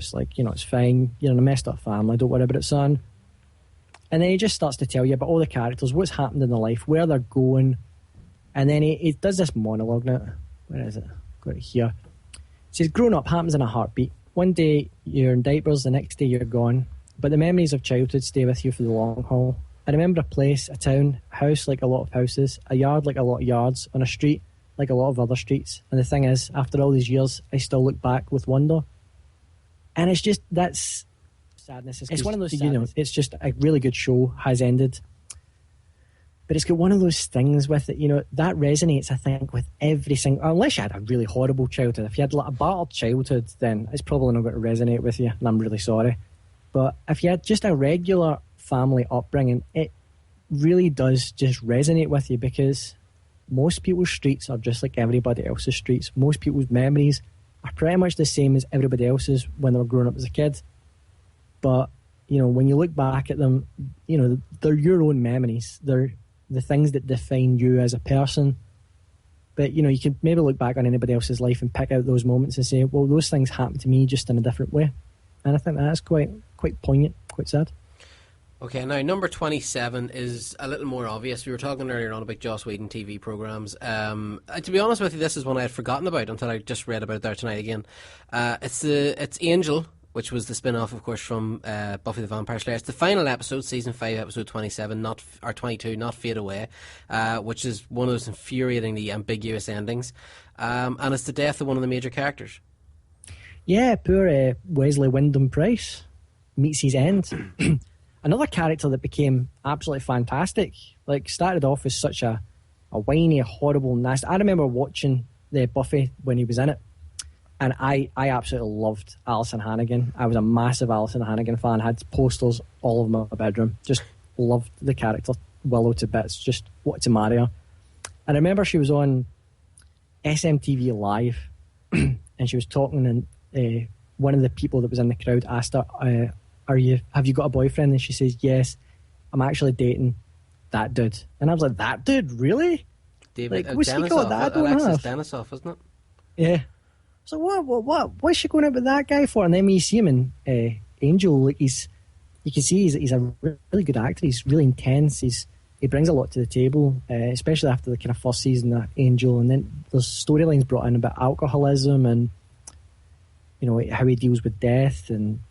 just like, you know, it's fine, you're in a messed up family, don't worry about it, son. And then he just starts to tell you about all the characters, what's happened in their life, where they're going. And then he does this monologue now. Where is it? Got it here. It says, growing up happens in a heartbeat. One day you're in diapers, the next day you're gone. But the memories of childhood stay with you for the long haul. I remember a place, a town, a house like a lot of houses, a yard like a lot of yards, on a street like a lot of other streets. And the thing is, after all these years, I still look back with wonder. And it's just, that's sadness. It's one of those, you know, it's just a really good show, has ended. But it's got one of those things with it, you know, that resonates, I think, with every single... Unless you had a really horrible childhood. If you had like a battered childhood, then it's probably not going to resonate with you, and I'm really sorry. But if you had just a regular family upbringing, it really does just resonate with you, because most people's streets are just like everybody else's streets. Most people's memories are pretty much the same as everybody else's when they were growing up as a kid. But, you know, when you look back at them, you know, they're your own memories. They're the things that define you as a person. But, you know, you can maybe look back on anybody else's life and pick out those moments and say, well, those things happened to me just in a different way. And I think that's quite poignant, quite sad. Okay, now number 27 is a little more obvious. We were talking earlier on about Joss Whedon TV programmes. To be honest with you, this is one I had forgotten about until I just read about it there tonight again. It's Angel, which was the spin-off, of course, from Buffy the Vampire Slayer. It's the final episode, season 5, episode 27, or 22, not Fade Away, which is one of those infuriatingly ambiguous endings. And it's the death of one of the major characters. Yeah, poor Wesley Wyndham-Pryce meets his end. Another character that became absolutely fantastic. Like, started off as such a whiny, horrible, nasty... I remember watching the Buffy when he was in it, and I absolutely loved Alison Hannigan. I was a massive Alison Hannigan fan. Had posters all over my bedroom. Just loved the character, Willow, to bits. Just wanted to marry her. And I remember she was on SMTV Live, and she was talking, and one of the people that was in the crowd asked her, have you got a boyfriend? And she says, yes, I'm actually dating that dude. And I was like, that dude, really? David, like, what's she got that I don't Alexis have? Denisof, isn't it? Yeah. So what's she going out with that guy for? And then when you see him in Angel, like you can see he's a really good actor. He's really intense. He brings a lot to the table, especially after the kind of first season of Angel. And then there's storylines brought in about alcoholism and, you know, how he deals with death and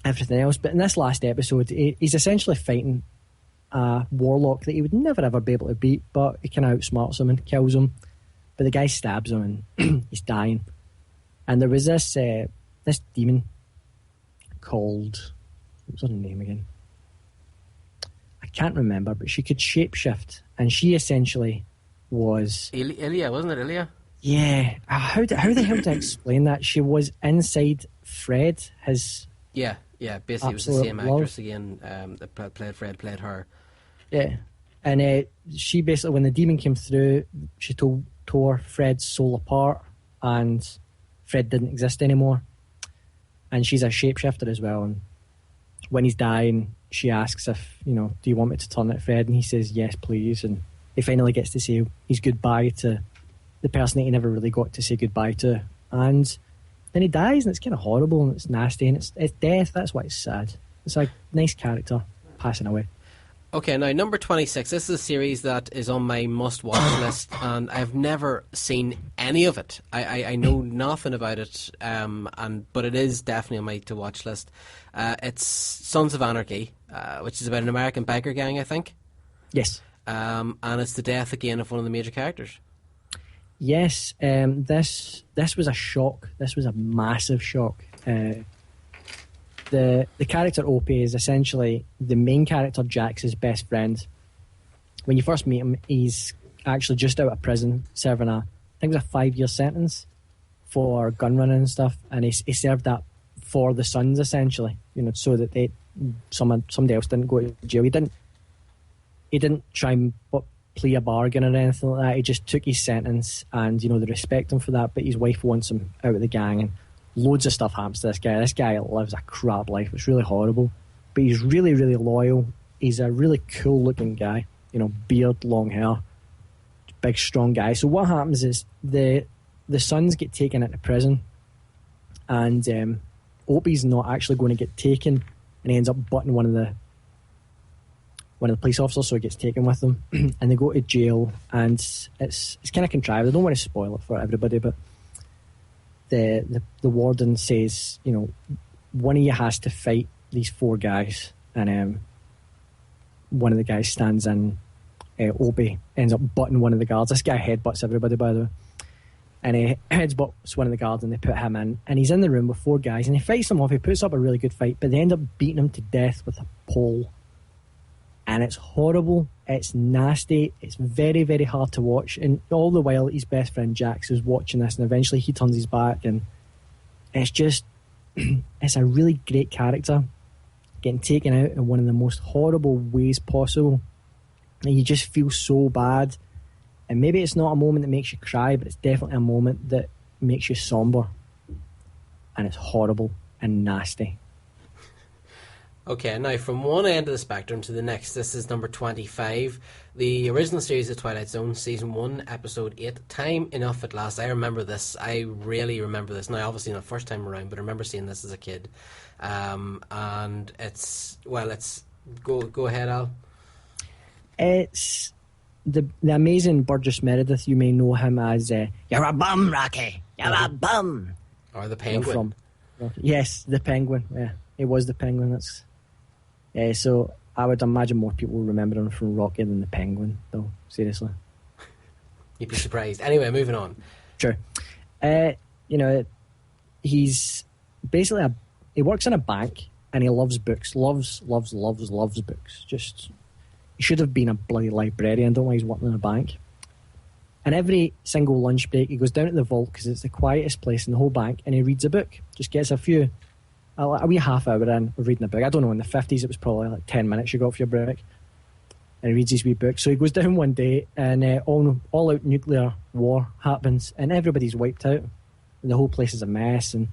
everything else. But in this last episode, he's essentially fighting a warlock that he would never ever be able to beat, but he kind of outsmarts him and kills him. But the guy stabs him and he's dying. And there was this demon called... What was her name again? I can't remember, but she could shapeshift. And she essentially was... Ilya, wasn't it Ilya? Yeah. How the hell to explain that? She was inside Fred, his... Yeah, basically it was the same actress again that played Fred, played her. Yeah. And she basically, when the demon came through, she tore Fred's soul apart, and Fred didn't exist anymore. And she's a shapeshifter as well. And when he's dying, she asks if, you know, do you want me to turn it, Fred? And he says, yes, please. And he finally gets to say his goodbye to the person that he never really got to say goodbye to. And then he dies, and it's kind of horrible, and it's nasty, and it's death. That's why it's sad. It's a nice character passing away. Okay, now number 26. This is a series that is on my must-watch list, and I've never seen any of it. I know nothing about it, but it is definitely on my to-watch list. It's Sons of Anarchy, which is about an American biker gang, I think. Yes. And it's the death again of one of the major characters. Yes, this was a shock. This was a massive shock. The character Opie is essentially the main character, Jax's best friend. When you first meet him, he's actually just out of prison, serving I think it was a 5-year sentence for gun running and stuff, and he served that for the Sons, essentially, you know, so that somebody else didn't go to jail. He didn't try and plea a bargain or anything like that. He just took his sentence, and, you know, they respect him for that, but his wife wants him out of the gang, and loads of stuff happens to this guy. This guy lives a crap life. It's really horrible, but he's really, really loyal. He's a really cool looking guy, you know, beard, long hair, big strong guy. So what happens is the Sons get taken into prison, and Opie's not actually going to get taken, and he ends up butting one of the police officers, so he gets taken with them, and they go to jail, and it's kind of contrived. I don't want to spoil it for everybody, but the warden says, you know, one of you has to fight these 4 guys, and one of the guys stands in. Opie ends up butting one of the guards. This guy headbutts everybody, by the way, and he headbutts one of the guards, and they put him in, and he's in the room with 4 guys, and he fights them off. He puts up a really good fight, but they end up beating him to death with a pole. And it's horrible, it's nasty, it's very, very hard to watch. And all the while, his best friend Jax is watching this, and eventually he turns his back, and it's just, it's a really great character getting taken out in one of the most horrible ways possible. And you just feel so bad. And maybe it's not a moment that makes you cry, but it's definitely a moment that makes you somber. And it's horrible and nasty. Okay, now from one end of the spectrum to the next, this is number 25. The original series of Twilight Zone, Season 1, Episode 8, Time Enough at Last. I remember this. I really remember this. Now, obviously not the first time around, but I remember seeing this as a kid. And it's... Well, it's... Go ahead, Al. It's the amazing Burgess Meredith. You may know him as You're a Bum, Rocky! You're a Bum! Or the Penguin. Yes, the Penguin. Yeah, it was the Penguin. That's... so I would imagine more people remember him from Rocky than the Penguin, though. Seriously, you'd be surprised. Anyway, moving on. Sure. You know, he's basically he works in a bank, and he loves books. Loves books. Just he should have been a bloody librarian. Don't know why he's working in a bank. And every single lunch break, he goes down to the vault because it's the quietest place in the whole bank, and he reads a book. Just gets a wee half hour in of reading a book. I don't know, in the 50s it was probably like 10 minutes you got for your break. And he reads his wee book. So he goes down one day, and all out nuclear war happens, and everybody's wiped out. And the whole place is a mess, and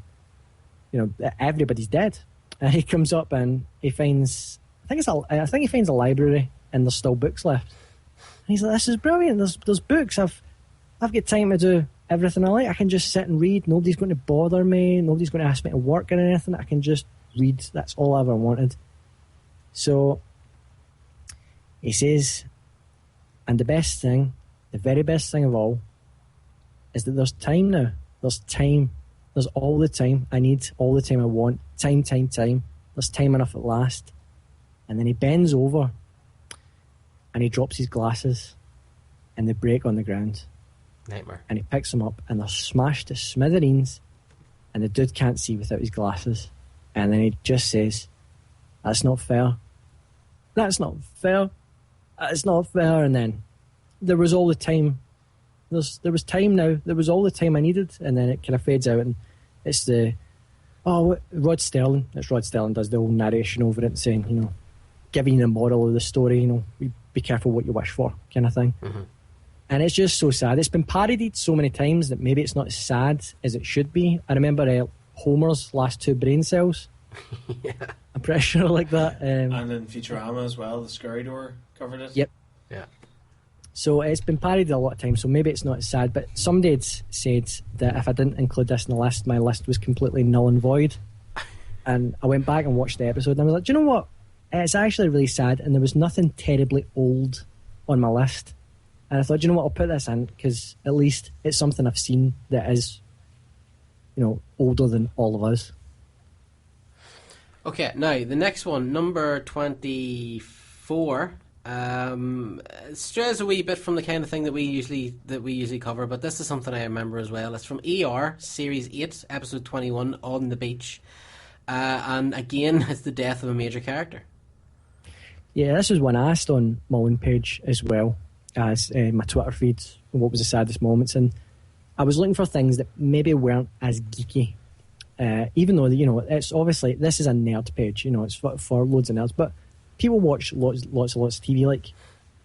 you know, everybody's dead. And he comes up and he finds, I think he finds a library, and there's still books left. And he's like, this is brilliant, there's books. I've got time to do everything I like. I can just sit and read. Nobody's going to bother me. Nobody's going to ask me to work or anything. I can just read. That's all I ever wanted. So he says, and the very best thing of all, is that there's time now. There's time. There's all the time I need, all the time I want. Time. There's time enough at last. And then he bends over and he drops his glasses, and they break on the ground. Nightmare. And he picks them up, and they're smashed to smithereens, and the dude can't see without his glasses. And then he just says, that's not fair. That's not fair. It's not fair. And then there was all the time. There was time now. There was all the time I needed. And then it kind of fades out, and it's Rod Sterling. It's Rod Sterling does the whole narration over it, saying, you know, giving you the moral of the story, you know, be careful what you wish for, kind of thing. Mm-hmm. And it's just so sad. It's been parodied so many times that maybe it's not as sad as it should be. I remember Homer's last 2 brain cells. Yeah. I'm pretty sure like that. And in Futurama as well, the Scurry Door covered it. Yep. Yeah. So it's been parodied a lot of times, so maybe it's not as sad. But somebody had said that if I didn't include this in the list, my list was completely null and void. And I went back and watched the episode, and I was like, do you know what? It's actually really sad, and there was nothing terribly old on my list. And I thought, you know what, I'll put this in because at least it's something I've seen that is, you know, older than all of us. Okay, now the next one, number 24, strays a wee bit from the kind of thing that we usually cover, but this is something I remember as well. It's from ER, Series 8, Episode 21, On the Beach. And again, it's the death of a major character. Yeah, this was one I asked on my own page as well as my Twitter feed, what was the saddest moments, and I was looking for things that maybe weren't as geeky, even though, you know, it's obviously, this is a nerd page, you know, it's for loads of nerds, but people watch lots of TV. Like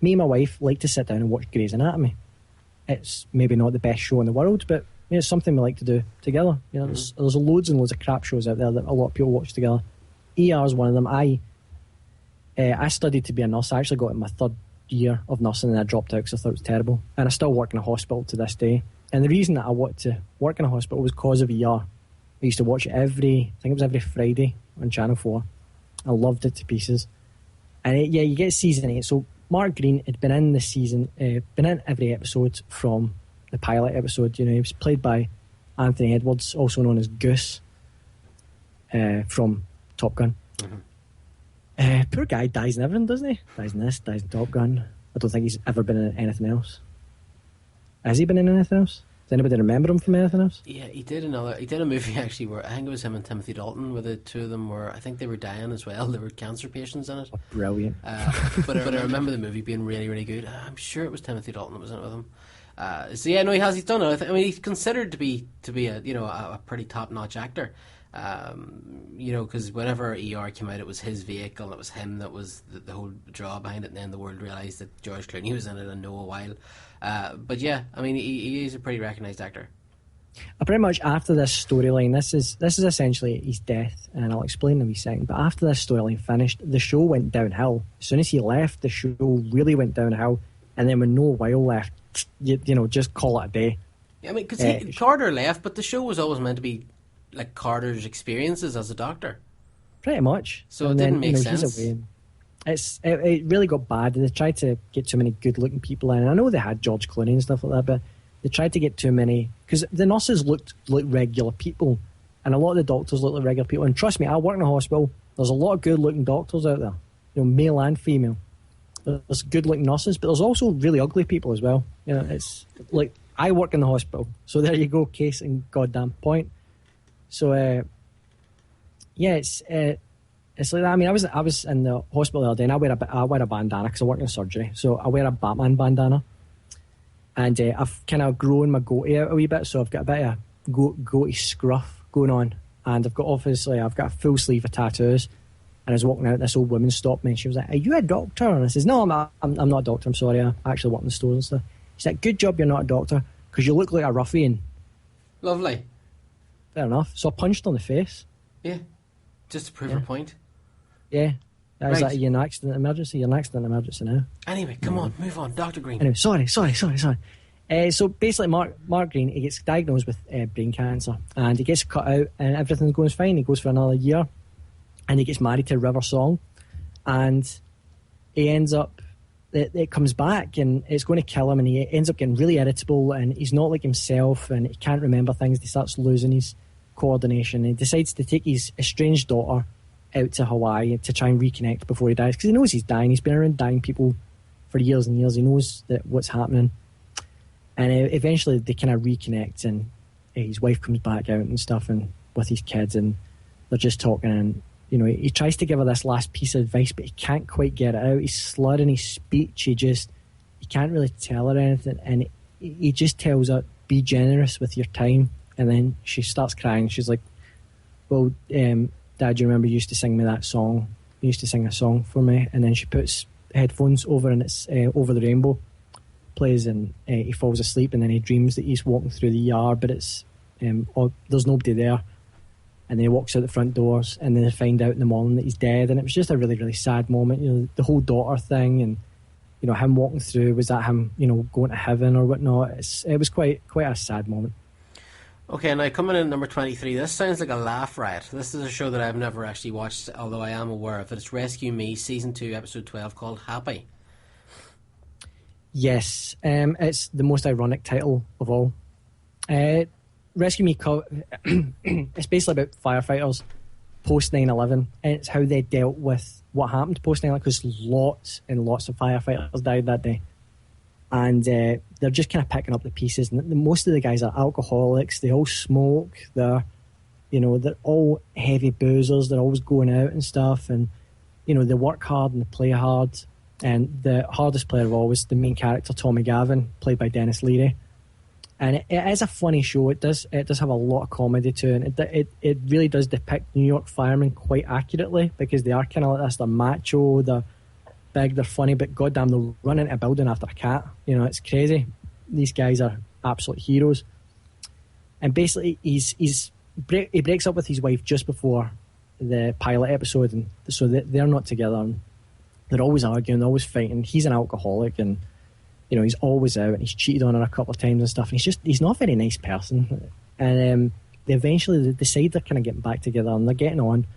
me and my wife like to sit down and watch Grey's Anatomy. It's maybe not the best show in the world, but you know, it's something we like to do together. You know, there's loads and loads of crap shows out there that a lot of people watch together. ER is one of them. I studied to be a nurse. I actually got in my 3rd year of nursing, and I dropped out because I thought it was terrible. And I still work in a hospital to this day. And the reason that I wanted to work in a hospital was because of ER. I used to watch it I think it was every Friday on Channel 4. I loved it to pieces. And you get season 8. So Mark Green had been in this season, been in every episode from the pilot episode. He was played by Anthony Edwards, also known as Goose, from Top Gun. Mm-hmm. Poor guy dies in everything, doesn't he? Dies in this, dies in Top Gun. I don't think he's ever been in anything else. Has he been in anything else? Does anybody remember him from anything else? Yeah, he did a movie actually where I think it was him and Timothy Dalton, where the two of them were, I think they were dying as well. They were cancer patients in it. Oh, brilliant. But I remember the movie being really, really good. I'm sure it was Timothy Dalton that was in it with him. So yeah, no, he's done it. I mean, he's considered to be a pretty top-notch actor. Because whenever ER came out, it was his vehicle, and it was him that was the whole draw behind it, and then the world realised that George Clooney was in it and know a while. But yeah, I mean, he is a pretty recognised actor. Pretty much after this storyline, this is essentially his death, and I'll explain in a wee second. But after this storyline finished, the show went downhill. As soon as he left, the show really went downhill, and then when no while left, just call it a day. Yeah, I mean, because Carter left, but the show was always meant to be like Carter's experiences as a doctor. Pretty much. So it didn't make sense. It really got bad. They tried to get too many good-looking people in. I know they had George Clooney and stuff like that, but they tried to get too many, because the nurses looked like regular people, and a lot of the doctors looked like regular people. And trust me, I work in a hospital. There's a lot of good-looking doctors out there, male and female. There's good-looking nurses, but there's also really ugly people as well. It's like I work in the hospital, so there you go, case in goddamn point. So it's like that. I mean, I was in the hospital the other day, and I wear a bandana because I work in surgery. So I wear a Batman bandana, and I've kind of grown my goatee out a wee bit, so I've got a bit of goatee scruff going on, and I've got a full sleeve of tattoos. And I was walking out, this old woman stopped me, and she was like, "Are you a doctor?" And I says, "No, I'm not a doctor. I'm sorry. I actually work in the stores and stuff." She's like, "Good job, you're not a doctor, because you look like a ruffian." Lovely. Fair enough. So I punched her in the face. Yeah, just to prove her point. Yeah. That was like, you're an accident emergency. You're an accident emergency now. Anyway, come on, move on. Dr. Green. Anyway, sorry. So basically, Mark Green, he gets diagnosed with brain cancer, and he gets cut out, and everything goes fine. He goes for another year, and he gets married to River Song, and he ends up, it comes back, and it's going to kill him, and he ends up getting really irritable, and he's not like himself, and he can't remember things. He starts losing his coordination. He decides to take his estranged daughter out to Hawaii to try and reconnect before he dies, because he knows he's dying. He's been around dying people for years and years. He knows what's happening, and eventually they kind of reconnect, and his wife comes back out and stuff, and with his kids, and they're just talking, and he tries to give her this last piece of advice, but he can't quite get it out. He's slurring his speech. He can't really tell her anything, and he just tells her, "Be generous with your time." And then she starts crying. She's like, "Well, Dad, you remember you used to sing me that song? You used to sing a song for me." And then she puts headphones over, and it's Over the Rainbow plays, and he falls asleep, and then he dreams that he's walking through the yard, but it's there's nobody there. And then he walks out the front doors, and then they find out in the morning that he's dead. And it was just a really, really sad moment. The whole daughter thing, and him walking through, was that him going to heaven or whatnot? It was quite a sad moment. Okay, now coming in at number 23, this sounds like a laugh riot. This is a show that I've never actually watched, although I am aware of it. It's Rescue Me, Season 2, Episode 12, called Happy. Yes, it's the most ironic title of all. Rescue Me, it's basically about firefighters post 9/11, and it's how they dealt with what happened post 9/11, because lots and lots of firefighters died that day. And they're just kind of picking up the pieces. And most of the guys are alcoholics. They all smoke. They're all heavy boozers. They're always going out and stuff. And, they work hard and they play hard. And the hardest player of all is the main character, Tommy Gavin, played by Dennis Leary. And it is a funny show. It does have a lot of comedy to it. And it really does depict New York firemen quite accurately, because they are kind of like this. They're macho. They're big, they're funny, but goddamn, they'll run into a building after a cat. It's crazy. These guys are absolute heroes. And basically, he breaks up with his wife just before the pilot episode, and so they're not together. And they're always arguing, they're always fighting. He's an alcoholic, and he's always out, and he's cheated on her a couple of times and stuff. And he's not a very nice person. And they eventually decide they're kind of getting back together and they're getting on.